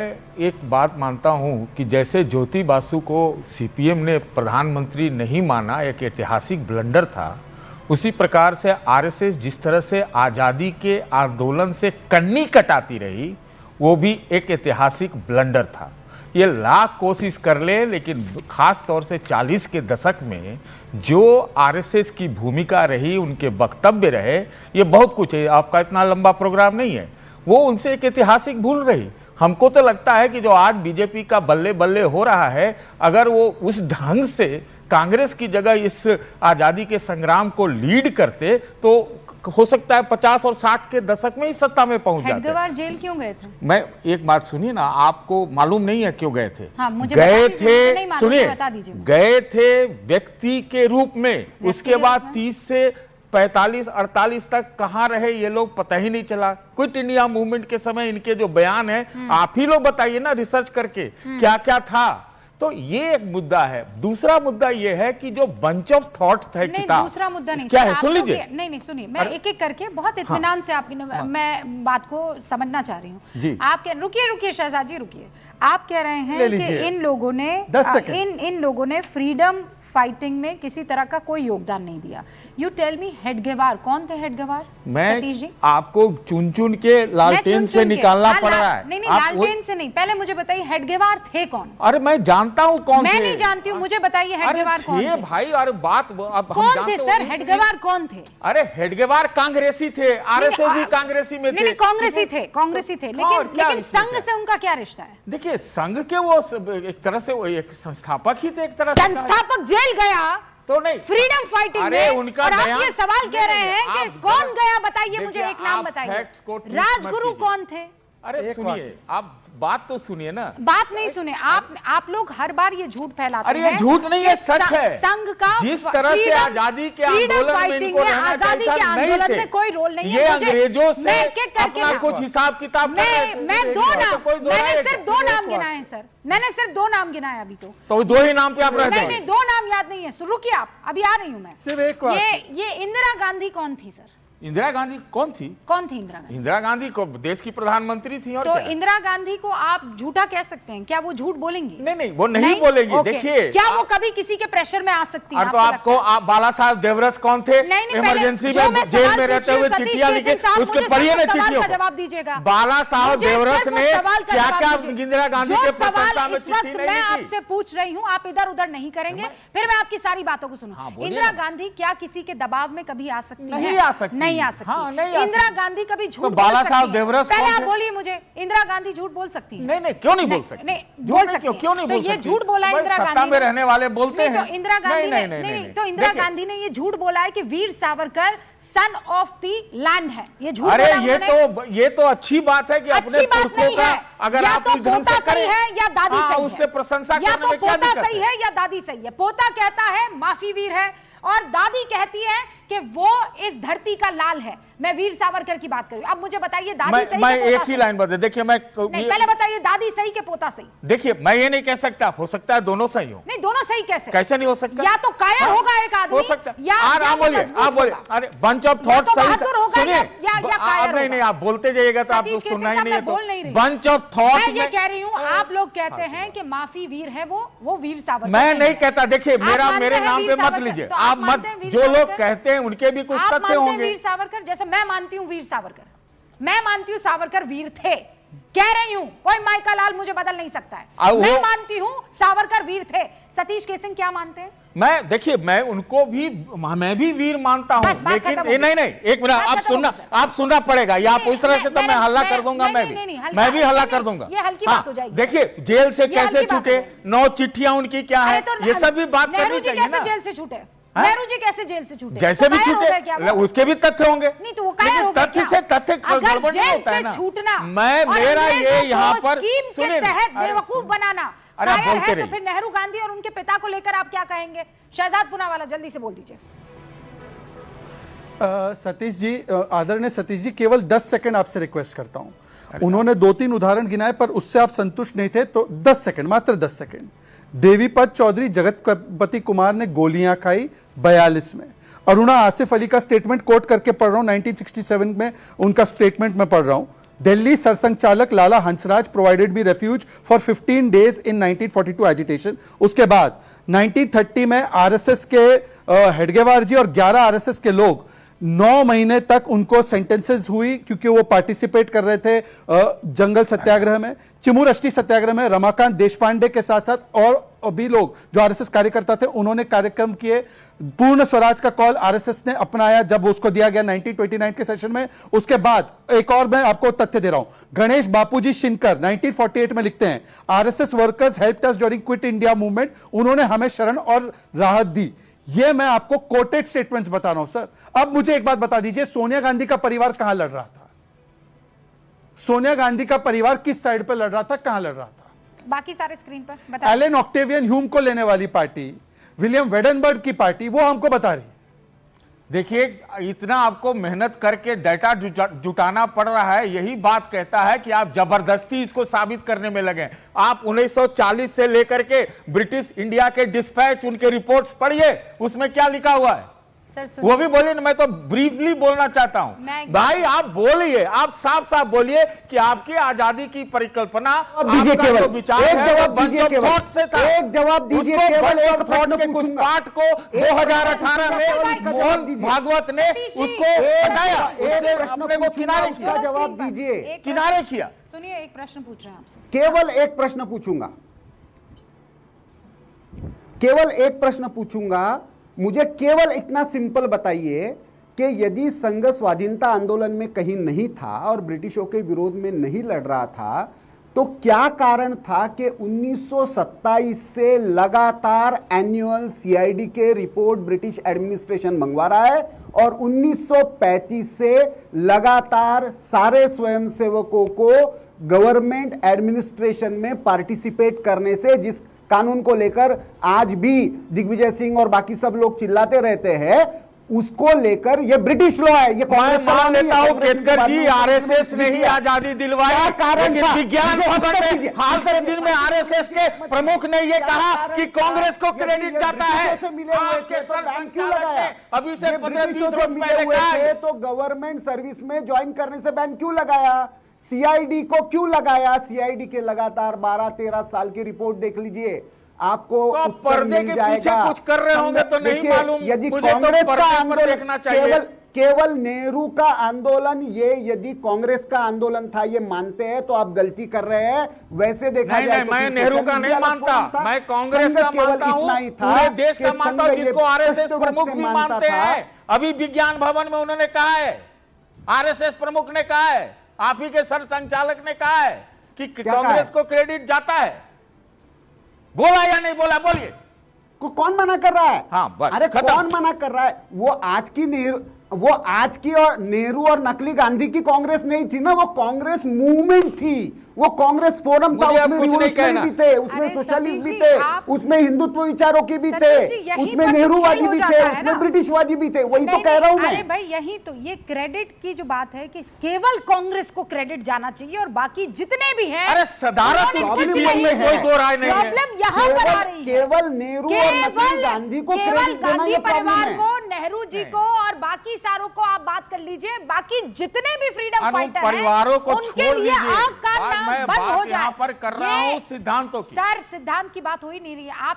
एक बात मानता हूं कि जैसे ज्योति बासु को सीपीएम ने प्रधानमंत्री नहीं माना, एक ऐतिहासिक ब्लंडर था, उसी प्रकार से आरएसएस जिस तरह से आज़ादी के आंदोलन से कन्नी कटाती रही, वो भी एक ऐतिहासिक ब्लंडर था। ये लाख कोशिश कर ले, लेकिन खास तौर से 40 के दशक में जो आरएसएस की भूमिका रही, उनके वक्तव्य रहे, ये बहुत कुछ है। आपका इतना लंबा प्रोग्राम नहीं है, वो उनसे एक ऐतिहासिक भूल रही। हमको तो लगता है कि जो आज बीजेपी का बल्ले बल्ले हो रहा है, अगर वो उस ढंग से कांग्रेस की जगह इस आज़ादी के संग्राम को लीड करते तो हो सकता है 50 और 60 के दशक में ही सत्ता में पहुंच जाते। हेडगेवार जेल क्यों गए थे? मैं एक बात सुनिए ना, आपको मालूम नहीं है क्यों गए थे? हाँ, मुझे गए थे, सुनिए, बता दीजिए। गए थे व्यक्ति के रूप में, उसके बाद 30 से 45-48 तक कहां रहे ये लोग पता ही नहीं चला। क्विट इंडिया मूवमेंट के समय इनके जो बयान है, आप ही लोग बताइए ना रिसर्च करके क्या क्या था। तो ये एक मुद्दा है। दूसरा मुद्दा ये है कि जो बंच ऑफ थॉट है किताब, दूसरा मुद्दा नहीं, क्या है सुन लीजिए। नहीं सुनिए, मैं एक एक करके बहुत इत्मीनान से आपकी मैं बात को समझना चाह रही हूँ। आप रुकिए शहजाद जी, रुकिए। आप कह रहे हैं कि इन लोगों ने फ्रीडम फाइटिंग में किसी तरह का कोई योगदान नहीं दिया। यू टेल मी, हेडगेवार कौन थे? हेडगेवार मैं आपको चुन चुन के लालटेन से निकालना पड़ रहा है। नहीं लालटेन से नहीं, पहले मुझे बताइए हेडगेवार थे कौन? अरे मैं जानता हूँ कौन थे। मैं नहीं जानती हूँ, मुझे बताइए हेडगेवार कौन थे? भाई अरे बात कौन थे सर? हेडगेवार कौन थे? अरे हेडगेवार कांग्रेसी थे, आरएसएस भी कांग्रेसी में थे। कांग्रेसी थे, लेकिन संघ से उनका क्या रिश्ता है? देखिए, संघ के वो एक तरह से एक संस्थापक ही थे, एक तरह से संस्थापक जेल गया तो नहीं, फ्रीडम फाइटिंग में। उनका और आप ये सवाल कह रहे हैं कि कौन गया? बताइए मुझे, एक नाम बताइए। राजगुरु कौन थे? अरे सुनिए, आप बात तो सुनिए ना। बात नहीं सुने आप लोग हर बार ये झूठ फैलाते हैं। अरे ये झूठ नहीं है, सच है। संघ का जिस तरह से आजादी के आंदोलन में इनको रहना चाहिए था, में कोई रोल नहीं है। ये अंग्रेजों से अपना कुछ हिसाब किताब कर रहे थे। मैंने सिर्फ दो नाम गिनाए हैं सर, मैंने सिर्फ 2 नाम गिनाए अभी। तो 2 ही नाम पे आप रहते हैं? नहीं, 2 नाम याद नहीं है। रुकिए आप, अभी आ रही हूं मैं। सिर्फ एक ये इंदिरा गांधी कौन थी सर? इंदिरा गांधी कौन थी? इंदिरा गांधी को देश की प्रधानमंत्री थी। और तो इंदिरा गांधी को आप झूठा कह सकते हैं क्या? वो झूठ बोलेंगी? नहीं, वो नहीं बोलेगी। देखिए, क्या वो कभी किसी के प्रेशर में आ सकती है? तो आपको बाला साहब देवरस कौन थे? इमरजेंसी में जेल में रहते हुए चिट्ठियां लिखे, उसके पढ़िए ना चिट्ठियों। जवाब दीजिएगा। बाला साहब देवरस ने क्या क्या इंदिरा गांधी के प्रशंसा में चिट्ठी नहीं लिखी? मैं आपसे पूछ रही हूँ, आप इधर उधर नहीं करेंगे, फिर मैं आपकी सारी बातों को सुनूं। इंदिरा गांधी क्या किसी के दबाव में कभी आ सकती है? नहीं आ सकती। इंदिरा गांधी कभी झूठ बोल सकती है? पहले आप बोलिए मुझे, इंदिरा गांधी झूठ बोल सकती है? नहीं, क्यों नहीं बोल सकती? बोल सकती है। क्यों नहीं बोल सकती? तो ये झूठ बोला इंदिरा गांधी में रहने वाले बोलते हैं। तो इंदिरा गांधी ने ये झूठ बोला है कि Veer Savarkar son of the land है। ये झूठ। अरे ये तो अच्छी बात है कि अपने पुरखों का अगर आप तो पोता सही है या दादी सही है, उससे प्रशंसा करने में क्या दिक्कत है? पोता सही है या दादी सही है? पोता कहता है माफी वीर है, और दादी कहती है कि वो इस धरती का लाल है। मैं वीर सावरकर की बात कर रही हूं। अब मुझे बताइए दादी सही मैं एक ही लाइन बता, देखिए मैं पहले बताइए दादी सही के पोता सही? देखिए, मैं ये नहीं कह सकता, हो सकता है दोनों सही हो। नहीं, दोनों सही कैसे नहीं हो सकता? या तो कायर होगा एक आदमी, हो सकता है। आप बोलिए अरे बंच ऑफ थॉट सही। सुनिए, नहीं, आप बोलते जाइएगा तो आपको सुनना ही नहीं है। तो बंच ऑफ थॉट, मैं ये कह रही हूँ, आप लोग कहते हैं कि माफी वीर है वो वीर सावरकर। मैं नहीं कहता। देखिए, मेरे नाम पे मत लीजिए आप, मत। जो लोग कहते हैं उनके भी कुछ तथ्य होंगे। वीर सावरकर जैसे मैं मानती हूँ वीर सावरकर, मैं मानती हूँ सावरकर वीर थे, कह रही हूँ, कोई माइका लाल मुझे बदल नहीं सकता है। मैं मानती हूँ सावरकर वीर थे। सतीश केसिंग क्या मानते हैं? मैं उनको भी, मैं भी वीर मानता हूँ, लेकिन नहीं, एक मिनट, आप सुनना पड़ेगा। या आप उस तरह से तो मैं हल्ला कर दूंगा। मैं भी हल्ला कर दूंगा। ये हल्की बात हो जाएगी। देखिए, जेल से कैसे छूटे, 9 चिट्ठियां उनकी क्या है, ये सब भी बात करनी चाहिए ना। जेल से छूटे नेहरू जी, कैसे जेल से छूटे? जैसे भी छूटे, उसके भी तथ्य होंगे। नहीं तो वो लेकिन तथ्य से तथ्य गड़बड़ नहीं होता है ना। छूटना, मेरा ये यहाँ पर सुनिए, बेवकूफ बनाना, अरे आप बोलते रहिए। तो फिर नेहरू गांधी और उनके पिता को लेकर आप क्या कहेंगे? शहजाद पूनावाला जल्दी से बोल दीजिए। सतीश जी, आदरणीय सतीश जी, केवल 10 सेकंड आपसे रिक्वेस्ट करता हूं। उन्होंने 2-3 उदाहरण गिनाए, पर उससे आप संतुष्ट नहीं थे, तो 10 सेकंड, मात्र 10 सेकंड। देवीपत चौधरी, जगतपति कुमार ने गोलियां खाई 42 में। अरुणा आसिफ अली का स्टेटमेंट कोट करके पढ़ रहा हूं, 1967 में उनका स्टेटमेंट मैं पढ़ रहा हूं। Delhi सरसंघचालक लाला Hansraj provided me refuge for 15 days in 1942 agitation. उसके बाद 1930 में आरएसएस के हेडगेवार जी और 11 आरएसएस के लोग 9 महीने तक उनको सेंटेंसेस हुई क्योंकि वो पार्टिसिपेट कर रहे थे जंगल सत्याग्रह में, चिमूर अष्टी सत्याग्रह में। रमाकांत देशपांडे के साथ साथ और भी लोग जो आरएसएस कार्यकर्ता थे उन्होंने कार्यक्रम किए। पूर्ण स्वराज का कॉल आरएसएस ने अपनाया जब उसको दिया गया 1929 के सेशन में। उसके बाद एक और मैं आपको तथ्य दे रहा हूं, गणेश बापूजी शिनकर 1948 में लिखते हैं, आरएसएस वर्कर्स हेल्प्ड अस ड्यूरिंग क्विट इंडिया मूवमेंट, उन्होंने हमें शरण और राहत दी। ये मैं आपको कोटेड स्टेटमेंट्स बता रहा हूं सर। अब मुझे एक बात बता दीजिए, सोनिया गांधी का परिवार कहां लड़ रहा था? सोनिया गांधी का परिवार किस साइड पर लड़ रहा था, कहां लड़ रहा था? बाकी सारे स्क्रीन पर बता। एलन ऑक्टेवियन ह्यूम को लेने वाली पार्टी, विलियम वेडनबर्ग की पार्टी, वो हमको बता रही। देखिए, इतना आपको मेहनत करके डाटा जुटाना पड़ रहा है, यही बात कहता है कि आप जबरदस्ती इसको साबित करने में लगे। आप 1940 से लेकर के ब्रिटिश इंडिया के डिस्पैच, उनके रिपोर्ट्स पढ़िए, उसमें क्या लिखा हुआ है सर, वो भी बोलिए। मैं तो ब्रीफली बोलना चाहता हूं भाई, आप बोलिए, आप साफ साफ बोलिए कि आपकी आजादी की परिकल्पना, आपका जो विचार है वो बंच ऑफ थॉट से था। एक जवाब दीजिए, उसको केवल बंच एक ऑफ थॉट प्रश्न के कुछ पूछूंगा। पार्ट को 2018 में मोहन भागवत ने उसको हटाया, उससे अपने को किनारे किया, जवाब दीजिए, किनारे किया। सुनिए, एक प्रश्न पूछ रहे हैं आपसे, केवल एक प्रश्न पूछूंगा, केवल एक प्रश्न पूछूंगा। मुझे केवल इतना सिंपल बताइए कि यदि संघ स्वाधीनता आंदोलन में कहीं नहीं था और ब्रिटिशों के विरोध में नहीं लड़ रहा था, तो क्या कारण था कि 1927 से लगातार एनुअल सीआईडी के रिपोर्ट ब्रिटिश एडमिनिस्ट्रेशन मंगवा रहा है और 1935 से लगातार सारे स्वयंसेवकों को गवर्नमेंट एडमिनिस्ट्रेशन में पार्टिसिपेट करने से, जिस कानून को लेकर आज भी दिग्विजय सिंह और बाकी सब लोग चिल्लाते रहते हैं, उसको लेकर ये ब्रिटिश लॉ है, ये कांग्रेस का मान लेता हूं केतकर जी, आरएसएस ने ही आजादी दिलवाई, लेकिन विज्ञान भवन में हाल के दिन में आरएसएस के प्रमुख ने यह कहा कि कांग्रेस को क्रेडिट जाता है। आपके सरसंघचालक ने अभी से 15-20 रोज पहले कहा, तो गवर्नमेंट सर्विस में ज्वाइन करने से बैन क्यों लगाया? सीआईडी को क्यों लगाया? सीआईडी के लगातार 12-13 साल की रिपोर्ट देख लीजिए, आपको तो पर्दे के पीछे कुछ कर रहे होंगे तो नहीं मालूम, यदि मुझे तो कांग्रेस का पर्दे पर आंदोलन देखना चाहिए। केवल नेहरू का आंदोलन, ये यदि कांग्रेस का आंदोलन था ये मानते हैं तो आप गलती कर रहे हैं। वैसे देखा जाए तो मैं नेहरू का नहीं मानता, मैं कांग्रेस का मानता हूं, पूरे देश का मानता हूं, जिसको आरएसएस प्रमुख भी मानते हैं। अभी विज्ञान भवन में उन्होंने कहा है, आरएसएस प्रमुख ने कहा है, आप ही के सरसंघचालक ने कहा है कि कांग्रेस को क्रेडिट जाता है। बोला या नहीं बोला? बोलिए। कौन मना कर रहा है? हाँ, बस अरे खत्म। कौन मना कर रहा है? वो आज की और नेहरू और नकली गांधी की कांग्रेस नहीं थी ना, वो कांग्रेस मूवमेंट थी, वो कांग्रेस फोरम था, उसमें रिवॉल्यूशनरी भी थे, उसमें सोशलिस्ट भी थे, उसमें हिंदुत्व विचारों की भी थे, उसमें नेहरूवादी भी थे, उसमें ब्रिटिशवादी भी थे। वही तो कह रहा हूं मैं। अरे भाई, यही तो ये क्रेडिट की जो बात है कि केवल कांग्रेस को क्रेडिट जाना चाहिए और बाकी जितने भी हैं, अरे सदारत इनकी चीज में कोई दो राय नहीं है। प्रॉब्लम यहाँ पर आ रही है। केवल नेहरू और नकली गांधी को केवल क्रेडिट देना गांधी ये परिवार प्रॉब्लम को, है। नेहरू जी को और बाकी सारों को आप बात कर लीजिए, बाकी जितने भी फ्रीडम फाइटर हैं परिवारों को उनके छोड़ लिए दीजिए। आग का नाम मैं बंद हो बात जाए। यहाँ पर कर रहा हूँ सिद्धांतों की। सर, सिद्धांत की बात हो ही नहीं रही है। आप